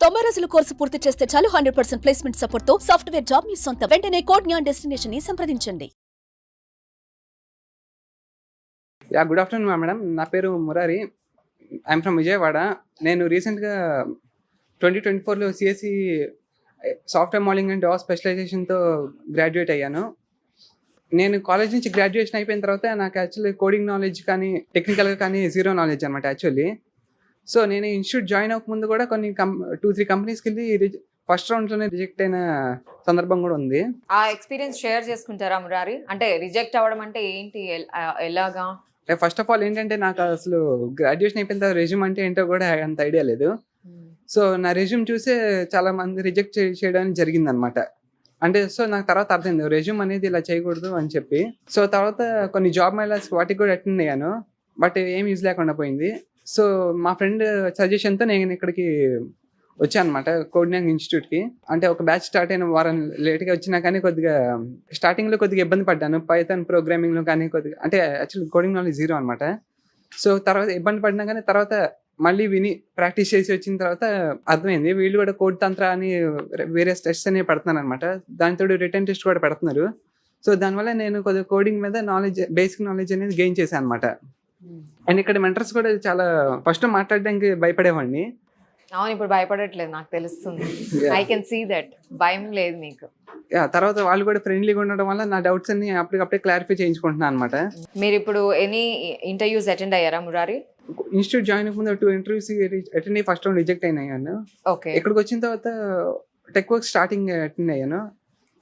90 రోజుల కోర్సు పూర్తి చేస్తే చాలు 100% ప్లేస్మెంట్ సపోర్ట్ తో సాఫ్ట్వేర్ జాబ్ మీ సొంతం. వెంటనే కోడ్ జ్ఞాన్ డెస్టినేషన్ ని సంప్రదించండి. Good afternoon madam. నా పేరు మురారి. I'm from Vijayawada. నేను రీసెంట్గా 2024లో CSC software modeling and Java స్పెషలైజేషన్తో గ్రాడ్యుయేట్ అయ్యాను. నేను కాలేజ్ నుంచి గ్రాడ్యుయేషన్ అయిపోయిన తర్వాత నాకు యాక్చువల్లీ కోడింగ్ నాలెడ్జ్ కానీ టెక్నికల్గా కానీ జీరో నాలెడ్జ్ అనమాట యాక్చువల్లీ. సో నేను ఇన్స్టిట్యూట్ జాయిన్ అవ్వకముందు కూడా కొన్ని 2-3 కంపెనీస్కి వెళ్ళి ఫస్ట్ రౌండ్లోనే రిజెక్ట్ అయిన సందర్భం కూడా ఉంది. ఆ ఎక్స్పీరియన్స్ షేర్ చేసుకుంటారా మురారి? అంటే రిజెక్ట్ అవ్వడం అంటే ఏంటి, ఎలాగా? ఫస్ట్ ఆఫ్ ఆల్ ఏంటంటే నాకు అసలు గ్రాడ్యుయేషన్ అయిపోయిన తర్వాత రెజ్యూమ్ అంటే ఏంటో కూడా అంత ఐడియా లేదు. సో నా రెజ్యూమ్ చూసే చాలా మంది రిజెక్ట్ చేయడానికి జరిగింది అనమాట. అంటే సో నాకు తర్వాత అర్థమైంది రెజ్యూమ్ అనేది ఇలా చేయకూడదు అని చెప్పి. సో తర్వాత కొన్ని జాబ్ మేళాస్ వాటికి కూడా అటెండ్ అయ్యాను, బట్ ఏం యూజ్ లేకుండా పోయింది. సో మా ఫ్రెండ్ సజెషన్తో నేను ఇక్కడికి వచ్చాను అనమాట, కోడింగ్ ఇన్స్టిట్యూట్కి. అంటే ఒక బ్యాచ్ స్టార్ట్ అయిన వారం లేట్గా వచ్చినా కానీ కొద్దిగా స్టార్టింగ్లో కొద్దిగా ఇబ్బంది పడ్డాను. పైథాన్ ప్రోగ్రామింగ్లో కానీ కొద్దిగా అంటే యాక్చువల్లీ కోడింగ్ నాలెడ్జ్ జీరో అనమాట. సో తర్వాత ఇబ్బంది పడినా కానీ తర్వాత మళ్ళీ విని ప్రాక్టీస్ చేసి వచ్చిన తర్వాత అర్థమైంది వీళ్ళు కూడా కోడ్ తంత్ర అని వేరే టెస్ట్ అనేవి పెడుతున్నారు అనమాట. దానితో రిటర్న్ టెస్ట్ కూడా పెడుతున్నారు. సో దానివల్ల నేను కొద్దిగా కోడింగ్ మీద నాలెడ్జ్, బేసిక్ నాలెడ్జ్ అనేది గెయిన్ చేశాను అనమాట. అండ్ ఇక్కడ మెంటర్స్ కూడా చాలా ఫస్ట్ మాట్లాడడానికి భయపడేవాడిని. అవును, ఇప్పుడు భయపడట్లేదు, నాకు తెలుస్తుంది. I can see that. భయం లేదు మీకు. తర్వాత వాళ్ళు కూడా ఫ్రెండ్లీగా ఉండడం వల్ల నా డౌట్స్ అన్ని అప్పటికప్పుడే క్లారిఫై చేయించుకుంటున్నాను అనమాట. మీరు ఇప్పుడు ఎనీ ఇంటర్వ్యూస్ అటెండ్ అయ్యారా మురారి? ఇన్స్టిట్యూట్ జాయిన్ ముందు 2 ఇంటర్వ్యూస్ అటెండ్ అయ్యి ఫస్ట్ రౌండ్ రిజెక్ట్ అయినాను. ఓకే. ఇక్కడికి వచ్చిన తర్వాత టెక్ వర్క్ స్టార్టింగ్ అటెండ్ అయ్యాను.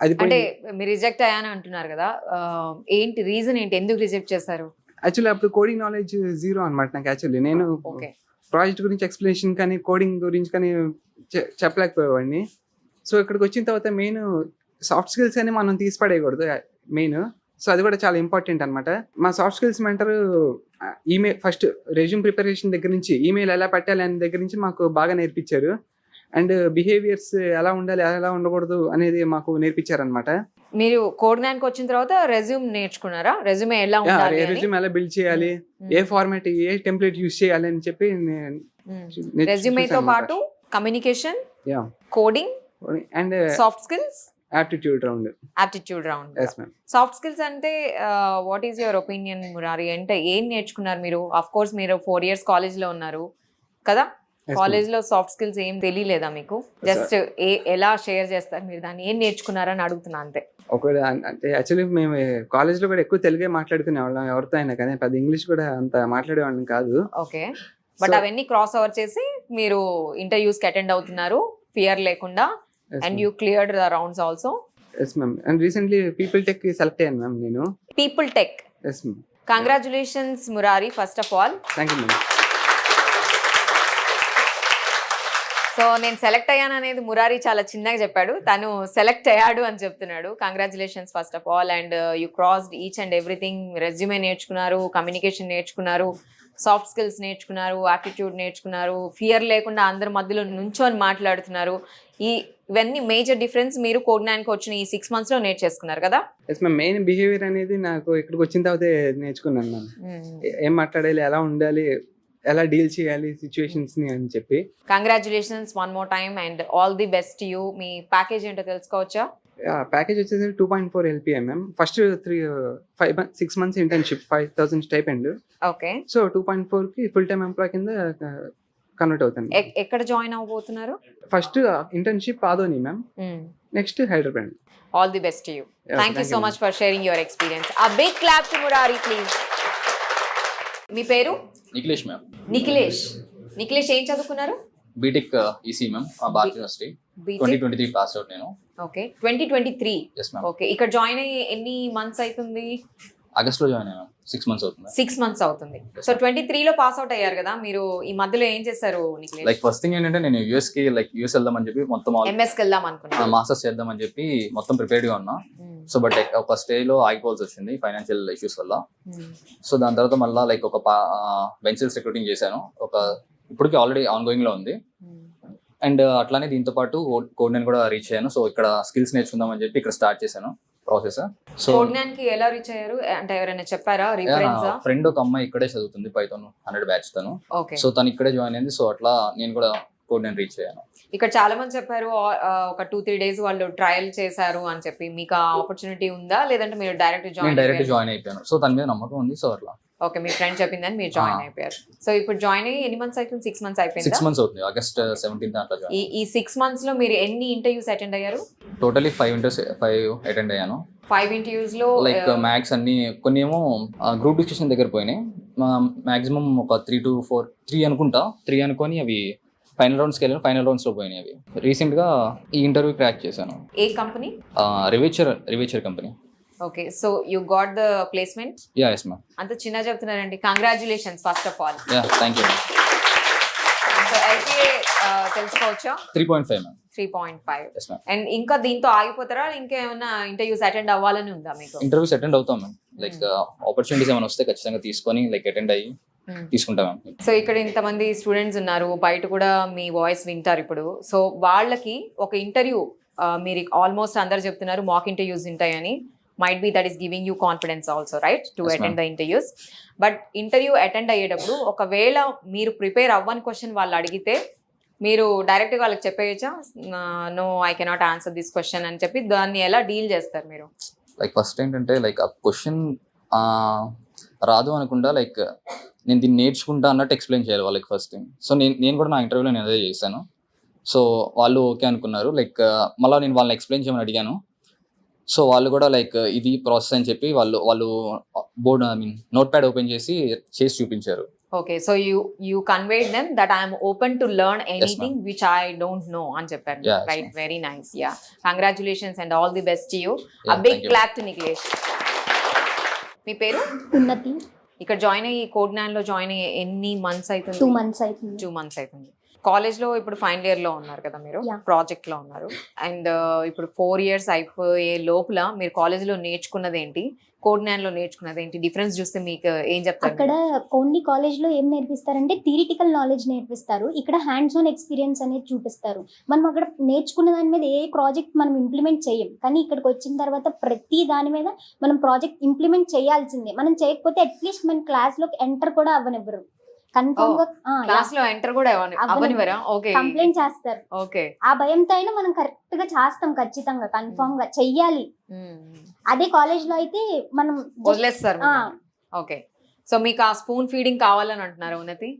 అది అంటే మీరు రిజెక్ట్ అయ్యాను అంటున్నారు కదా, ఏంటి రీజన్ ఏంటి, ఎందుకు రిజెక్ట్ చేశారు? యాక్చువల్లీ అప్పుడు కోడింగ్ నాలెడ్జ్ జీరో అనమాట నాకు. యాక్చువల్లీ నేను ప్రాజెక్ట్ గురించి ఎక్స్ప్లెనేషన్ కానీ కోడింగ్ గురించి కానీ చెప్పలేకపోయేవాడిని. సో ఇక్కడికి వచ్చిన తర్వాత మెయిన్ సాఫ్ట్ స్కిల్స్ అని మనం తీసిపడేయకూడదు మెయిన్. సో అది కూడా చాలా ఇంపార్టెంట్ అనమాట. మా soft skills mentor email first resume preparation దగ్గర నుంచి ఈమెయిల్ ఎలా పెట్టాలి అనే దగ్గర నుంచి మాకు బాగా నేర్పించారు. అండ్ బిహేవియర్స్ ఎలా ఉండాలి ఎలా ఉండకూడదు అనేది మాకు నేర్పించారనమాట. మీరు కోడ్ న్యాన్కి వచ్చిన తర్వాత రెజ్యూమ్ నేర్చుకున్నారా? రెజ్యూమే ఎలా ఉండాలి, రెజ్యూమ్ ఎలా బిల్డ్ చేయాలి, ఏ ఫార్మాట్ ఏ టెంప్లెట్ యూజ్ చేయాలి అని చెప్పి రెజ్యూమేతో పాటు communication, coding and soft skills, aptitude round. Soft skills అంటే what is your opinion Murari? అంటే ఏం నేర్చుకున్నారు మీరు? ఆఫ్ కోర్స్ మీరు 4 years కాలేజ్ లో ఉన్నారు కదా, కాలేజ్ లో సాఫ్ట్ స్కిల్స్ ఏం తెలియలేదా మీకు? జస్ట్ ఎలా షేర్ చేస్తారు మీరు, దాన్ని ఏం నేర్చుకున్నారని అడుగుతున్నా అంతే. ఒకవేళ అంటే యాక్చువల్లీ మేము కాలేజ్ లో కూడా ఎక్కువ తెలుగే మాట్లాడుకునే వాళ్ళం ఎవరితో అయినా, కానీ పెద్ద ఇంగ్లీష్ కూడా అంత మాట్లాడేవాళ్ళం కాదు. ఓకే, బట్ అవన్నీ క్రాస్ ఓవర్ చేసి మీరు ఇంటర్వ్యూస్ కి అటెండ్ అవుతున్నారు ఫియర్ లేకుండా. And you cleared the rounds also. Yes ma'am. And recently People Tech కి సెలెక్ట్ అయ్యాను మ్యామ్ నేను. People Tech. Yes ma'am. Congratulations Murari first of all. Thank you ma'am. So నేను select అయ్యాను అనేది మురారి చాలా చిన్నగా చెప్పాడు, తను సెలెక్ట్ అయ్యాడు అని చెప్తున్నాడు. Congratulations first of all. And you crossed each and everything. Resume నేర్చుకున్నారు, కమ్యూనికేషన్ నేర్చుకున్నారు, సాఫ్ట్ స్కిల్స్ నేర్చుకున్నారు, యాప్టిట్యూడ్ నేర్చుకున్నారు, ఫియర్ లేకుండా అందరి మధ్యలో నుంచొని మాట్లాడుతున్నారు. ఇవన్నీ మేజర్ డిఫరెన్స్ మీరు కోడ్ న్యాన్కి వచ్చిన ఈ 6 months లో నేర్చేసుకున్నారు కదా? Yes ma'am. మెయిన్ బిహేవియర్ అనేది నాకు ఇక్కడికి వచ్చిన తర్వాత నేర్చుకున్నాను మ్యామ్. ఏం మాట్లాడాలి, ఎలా ఉండాలి, ఎలా డీల్ చేయాలి సిచ్యువేషన్స్ ని అని చెప్పి. Congratulations one more time and all the best you. మీ ప్యాకేజ్ ఏంటో తెలుసుకోవచ్చా? ప్యాకేజ్ వచ్చేసి 2.4 LPA ma'am. First 6 months internship, 5,000 stipend. Okay. So 2.4 కి ఫుల్ టైమ్ ఎంప్లాయ్ కింద కన్వర్ట్ అవుతాను. ఎక్కడ జాయిన్ అవబోతున్నారు? First internship Adoni ma'am, next Hyderabad. All the best you. Thank you so much for sharing your experience. A big clap to Murari please. మీ పేరు? Nikhilesh ma'am. Nikhilesh ఏం చదువుకున్నారు? B Tech EC ma'am, Bharat university. 2023 pass out నేను. Okay, 2023. yes ma'am. Okay, ఇక్కడ join అయ్యి ఎన్ని months అవుతుంది? August లో జాయిన్ అయ్యాను. 6 months అవుతుంది. 6 months అవుతుంది. సో 23 లో పాస్ అవుట్ అయ్యారు కదా మీరు. ఈ మధ్యలో ఏం చేశారు నిఖిలేష్? లైక్ ఫస్ట్ థింగ్ ఏంటంటే నేను యూఎస్ వెళ్దామని చెప్పి మొత్తం MS కి వెళ్దాం అనుకున్నాను, మాస్టర్స్ చేద్దామని చెప్పి మొత్తం ప్రిపేర్డ్ గా ఉన్నా. సో బట్ ఒక స్టే లో ఆగిపోవాల్సి వచ్చింది ఫైనాన్షియల్ ఇష్యూస్ వల్ల. సో దాని తర్వాత మళ్ళీ లైక్ ఒక వెంచర్స్ రిక్రూటింగ్ చేశాను. ఇప్పటికి ఆల్రెడీ ఆన్ గోయింగ్ లో ఉంది. అండ్ అట్లానే దీంతో పాటు కోడ్ నేను కూడా రీచ్ అయ్యాను. సో ఇక్కడ స్కిల్స్ నేర్చుకుందాం అని చెప్పి ఇక్కడ స్టార్ట్ చేశాను ప్రాసెస్. సో కోడ్నాన్కి ఎలా రీచ్ అయ్యారు అంటే ఎవరైనా చెప్పారా? రిఫరెన్స్? ఫ్రెండ్ ఒక అమ్మాయి ఇక్కడే చదువుతుంది, పైథాన్ 100 బ్యాచ్ తను. ఓకే. సో తను ఇక్కడే జాయిన్ అయింది. సో అట్లా నేను కూడా కోడ్ నేను రీచ్ అయ్యాను. ఇక్కడ చాలా మంది చెప్పారు ఒక 2-3 డేస్ వాళ్ళు ట్రయల్ చేశారు అని చెప్పి, మీకు ఆ ఆపర్చునిటీ ఉందా లేదంటే మీరు డైరెక్ట్ నేను డైరెక్ట్ జాయిన్? జాయిన్ అయిపోయాను. సో తన మీద నమ్మకం ఉంది. సో అట్లా ఓకే, మీ ఫ్రెండ్ చెప్పిందని మీరు జాయిన్ అయిపోయారు. సో ఇప్పుడు జాయిన్ అయ్యి ఎన్ని మంత్స్ అవుతుంది? 6 మంత్స్ 6 అయిపోయిందా? months అవుతుంది. ఆగస్ట్ 17th అట్లా జాయిన్. ఈ 6 months లో మీరు ఎన్ని ఇంటర్వ్యూస్ అటెండ్ అయ్యారు? టోటలీ 5 అటెండ్ అయ్యాను. 5 interviews లో లైక్ మ్యాథ్స్ అన్ని, కొన్ని ఏమో గ్రూప్ డిస్కషన్ దగ్గర పోయినాయి. మాక్సిమం ఒక 3 అనుకుంటా, 3 అనుకొని అవి ఫైనల్ రౌండ్స్కి వెళ్ళాను. ఫైనల్ రౌండ్స్లో పోయినాయి అవి. రీసెంట్గా ఈ ఇంటర్వ్యూ క్రాక్ చేశాను. ఏ కంపెనీ? రివేచర్ company. Okay, so you got the placement. Yeah yes ma'am. అంత చిన్న చెప్తున్నారండి. Congratulations first of all. Yeah thank you. So LPA తెలుసుకోవచ్చా? 3.5 మ్యామ్. 3.5. Yes ma'am. అండ్ ఇంకా దీంతో ఆగిపోతారా? ఇంకేమైనా ఇంటర్వ్యూస్ అటెండ్ అవ్వాలని ఉందా మీకు? ఇంటర్వ్యూస్ అటెండ్ అవుతాం మ్యామ్. లైక్ ఆపర్చునిటీస్ ఏమైనా వస్తే ఖచ్చితంగా తీసుకొని లైక్ అటెండ్ అయ్యి తీసుకుంటాం మ్యామ్. సో ఇక్కడ ఇంతమంది స్టూడెంట్స్ ఉన్నారు, బయట కూడా మీ వాయిస్ వింటారు ఇప్పుడు. సో వాళ్ళకి ఒక ఇంటర్వ్యూ మీరు ఆల్మోస్ట్ అందరు చెప్తున్నారు మాక్ ఇంటర్వ్యూస్ ఉంటాయని. Might be that is giving you confidence also, right, to Yes, attend the interviews. But interview attend అయ్యేటప్పుడు ఒకవేళ మీరు ప్రిపేర్ అవ్వని క్వశ్చన్ వాళ్ళు అడిగితే మీరు డైరెక్ట్గా వాళ్ళకి చెప్పేయచ్చా, no I cannot answer this question అని చెప్పి? దాన్ని ఎలా డీల్ చేస్తారు మీరు? లైక్ ఫస్ట్ ఏంటంటే లైక్ ఆ క్వశ్చన్ రాదు అనకుండా లైక్ నేను దీన్ని నేర్చుకుంటా అన్నట్టు ఎక్స్ప్లెయిన్ చేయాలి వాళ్ళకి ఫస్ట్ థింగ్. సో నేను కూడా నా ఇంటర్వ్యూలో నేను అదే చేశాను. సో వాళ్ళు ఓకే అనుకున్నారు. లైక్ మళ్ళీ నేను వాళ్ళని ఎక్స్ప్లెయిన్ చేయమని అడిగాను. సో వాళ్ళు కూడా లైక్ ఇది ప్రాసెస్ అని చెప్పి వాళ్ళు బోర్డ్ నోట్ ప్యాడ్ ఓపెన్ చేసి చూపించారు. Okay, so you conveyed them that I'm open to learn anything which I don't know అని చెప్పారు. Yeah, right, very nice. Yeah, congratulations and all the best to you. Yeah, a big thank you. Clap to Nikhilesh. మీ పేరు? ఉన్నతి. ఇక్కడ join అయ్యి కోడ్9 లో join అయ్యి ఎన్ని months అవుతుంది? 2 months అవుతుంది. 2 months అవుతుంది. కాలేజ్ లో ఇప్పుడు ఫైనల్ ఇయర్ లో ఉన్నారు కదా మీరు, Yeah. ప్రాజెక్ట్ లో ఉన్నారు. అండ్ ఇప్పుడు 4 years అయిపోయే లోపల మీరు కాలేజ్ లో నేర్చుకున్నది ఏంటి, కోడ్9 లో నేర్చుకున్నది ఏంటి? డిఫరెన్స్ చూస్తే మీకు ఏం చెప్తారు? అక్కడ ఓన్లీ కాలేజ్ లో ఏం నేర్పిస్తారంటే థియరిటికల్ నాలెడ్జ్ నేర్పిస్తారు. ఇక్కడ హ్యాండ్స్ ఆన్ ఎక్స్పీరియన్స్ అనేది చూపిస్తారు. మనం అక్కడ నేర్చుకున్న దాని మీద ఏ ప్రాజెక్ట్ మనం ఇంప్లిమెంట్ చేయం, కానీ ఇక్కడికి వచ్చిన తర్వాత ప్రతి దాని మీద మనం ప్రాజెక్ట్ ఇంప్లిమెంట్ చేయాల్సిందే. మనం చేయకపోతే అట్లీస్ట్ మన క్లాస్ లోకి ఎంటర్ కూడా అవ్వనివ్వరు. కన్ఫర్మ్ గా క్లాస్ లో ఎంటర్ కూడా అవ్వనివరా? ఓకే, కంప్లైంట్ చేస్తారు. ఓకే. ఆ భయంతో అయినా మనం కరెక్ట్ గా చేస్తాం, ఖచ్చితంగా కన్ఫర్మ్ గా చెయ్యాలి. అదే కాలేజ్ లో అయితే మనం just- వదిలేస్తారు. ఆ. ఓకే, సో మీకు ఆ స్పూన్ ఫీడింగ్ కావాలని అంటున్నారు ఉన్నతి?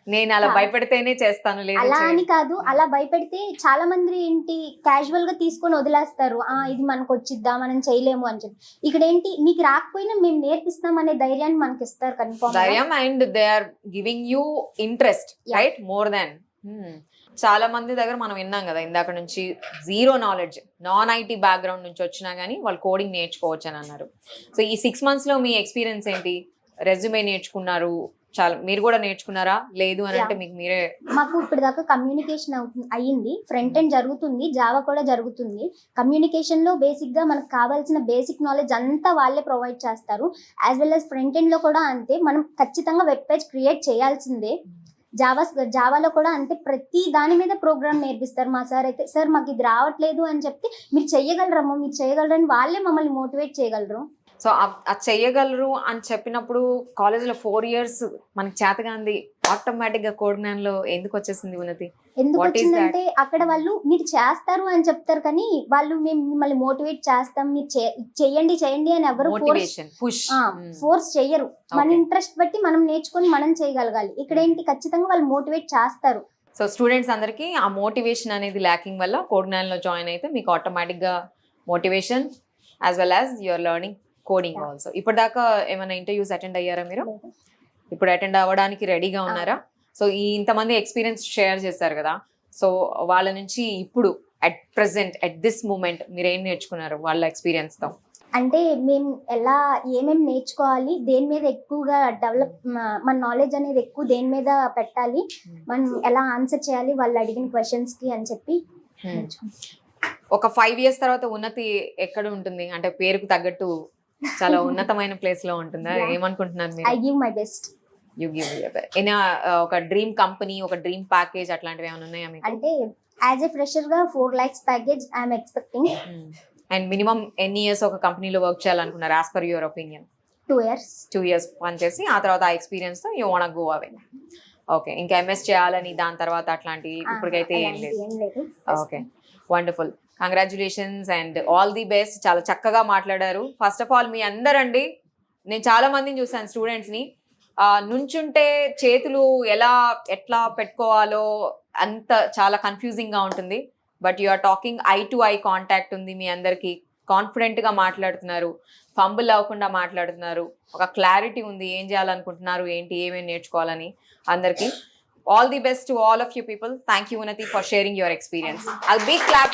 నేను అలా ఆ. భయపెడితేనే చేస్తాను, లేదు అలా చేయను. అని కాదు, అలా భయపెడితే చాలా మంది ఏంటి క్యాజువల్ గా తీసుకొని వదిలేస్తారు. ఇది మనకు వచ్చిద్దా, మనం చేయలేము అని చెప్పి. ఇక్కడ ఏంటి, మీకు రాకపోయినా మేము నేర్పిస్తాం అనే ధైర్యాన్ని మనకి ఇస్తారు కన్ఫర్మ్. ధైర్యం, and they are giving you interest, Yeah. Right, more than. చాలా మంది దగ్గర మనం విన్నాం కదా ఇందాక నుంచి, zero knowledge, non IT background నుంచి వచ్చినా కానీ వాళ్ళు కోడింగ్ నేర్చుకోవచ్చు అని అన్నారు. సో ఈ 6 months లో మీ ఎక్స్పీరియన్స్ ఏంటి? రెజ్యూమే నేర్చుకున్నారు, చాలా మీరు కూడా నేర్చుకున్నారా? లేదు అని అంటే Yeah. మీకు మీరే? మాకు ఇప్పుడు దాకా కమ్యూనికేషన్ అయ్యింది, ఫ్రంట్ ఎండ్ జరుగుతుంది, జావా కూడా జరుగుతుంది. కమ్యూనికేషన్ లో బేసిక్ గా మనకు కావాల్సిన బేసిక్ నాలెడ్జ్ అంతా వాళ్ళే ప్రొవైడ్ చేస్తారు. As well as front end లో కూడా అంతే. మనం ఖచ్చితంగా వెబ్ పేజ్ క్రియేట్ చేయాల్సిందే. జావాలో కూడా అంతే, ప్రతి దాని మీద ప్రోగ్రామ్ నేర్పిస్తారు. మా సార్ అయితే, సార్ మాకు ఇది రావట్లేదు అని చెప్తే, మీరు చెయ్యగలరమ్మా, మీరు చేయగలరని వాళ్ళే మమ్మల్ని మోటివేట్ చేయగలరు. సో అది చెయ్యగలరు అని చెప్పినప్పుడు కాలేజీలో 4 years మనకి చేతగాంది ఆటోమేటిక్ గా కోడ్9 లో ఎందుకు వచ్చేసింది ఉన్నతి? ఎందుకు What is వచ్చిందంటే అక్కడ వాళ్ళు మీరు చేస్తారు అని చెప్తారు, కానీ వాళ్ళు మేము మిమ్మల్ని మోటివేట్ చేస్తాం, మీరు చెయ్యండి చెయ్యండి అని ఎవరు మోటివేషన్, పుష్. ఫోర్స్ చెయ్యరు. మన Okay. ఇంట్రెస్ట్ బట్టి మనం నేర్చుకొని మనం చేయగలగాలి. ఇక్కడ ఏంటి, ఖచ్చితంగా వాళ్ళు మోటివేట్ చేస్తారు. సో స్టూడెంట్స్ అందరికి ఆ మోటివేషన్ అనేది ల్యాకింగ్ వల్ల కోడ్9 లో జాయిన్ అయితే మీకు ఆటోమేటిక్ గా motivation as well as your learning coding also. ఇప్పటిదాకా ఏమైనా ఇంటర్వ్యూస్ అటెండ్ అయ్యారా మీరు? ఇప్పుడు అటెండ్ అవ్వడానికి రెడీగా ఉన్నారా? సో ఈ ఇంతమంది ఎక్స్పీరియన్స్ షేర్ చేశారు కదా, సో వాళ్ళ నుంచి ఇప్పుడు at present at this moment మీరు ఏం నేర్చుకున్నారు వాళ్ళ ఎక్స్పీరియన్స్ తో? అంటే మేము ఎలా ఏమేమి నేర్చుకోవాలి, దేని మీద ఎక్కువగా డెవలప్, మన నాలెడ్జ్ అనేది ఎక్కువ దేని మీద పెట్టాలి, మనం ఎలా ఆన్సర్ చేయాలి వాళ్ళు అడిగిన క్వశ్చన్స్ కి అని చెప్పి నేర్చుకున్నాం. ఒక 5 years తర్వాత ఉన్నతి ఎక్కడ ఉంటుంది? అంటే పేరుకు తగ్గట్టు చాలా ఉన్నతమైన ప్లేస్ లో ఉంటుందా? Yeah. ఏమనుకుంటున్నారు ఐ మీరు? Give my best. You give ఒక డ్రీమ్ కంపెనీ, ఒక డ్రీమ్ ప్యాకేజ్ అట్లాంటివి ఏమైనా ఉన్నాయా మీకు? అంటే యాజ్ ఎ ఫ్రెషర్ గా 4 lakhs package I'm expecting. And minimum ఎన్ని ఇయర్స్ ఒక కంపెనీలో వర్క్ చేయాలనుకున్నారు as per your opinion? 2 years. 2 years పనిచేసి ఆ తర్వాత ఆ ఎక్స్పీరియన్స్ తో you want go away. Okay, ఇంకా ఎంఎస్ చేయాలని దాని తర్వాత అట్లాంటివి ఇప్పటికైతే ఏం లేదు. ఏం లేదు. Okay, wonderful, congratulations and all the best. చాలా చక్కగా మాట్లాడారు. ఫస్ట్ ఆఫ్ ఆల్ మీ అందరండి, నేను చాలా మందిని చూసాను స్టూడెంట్స్ని, నుంచుంటే చేతులు ఎట్లా పెట్టుకోవాలో అంత చాలా కన్ఫ్యూజింగ్గా ఉంటుంది. But you are talking eye to eye contact ఉంది మీ అందరికీ, కాన్ఫిడెంట్గా మాట్లాడుతున్నారు, ఫంబుల్ అవ్వకుండా మాట్లాడుతున్నారు, ఒక క్లారిటీ ఉంది ఏం చేయాలనుకుంటున్నారు, ఏంటి ఏమేమి నేర్చుకోవాలని. అందరికీ all the best to all of you people. Thank you Unnati for sharing your experience. A big clap.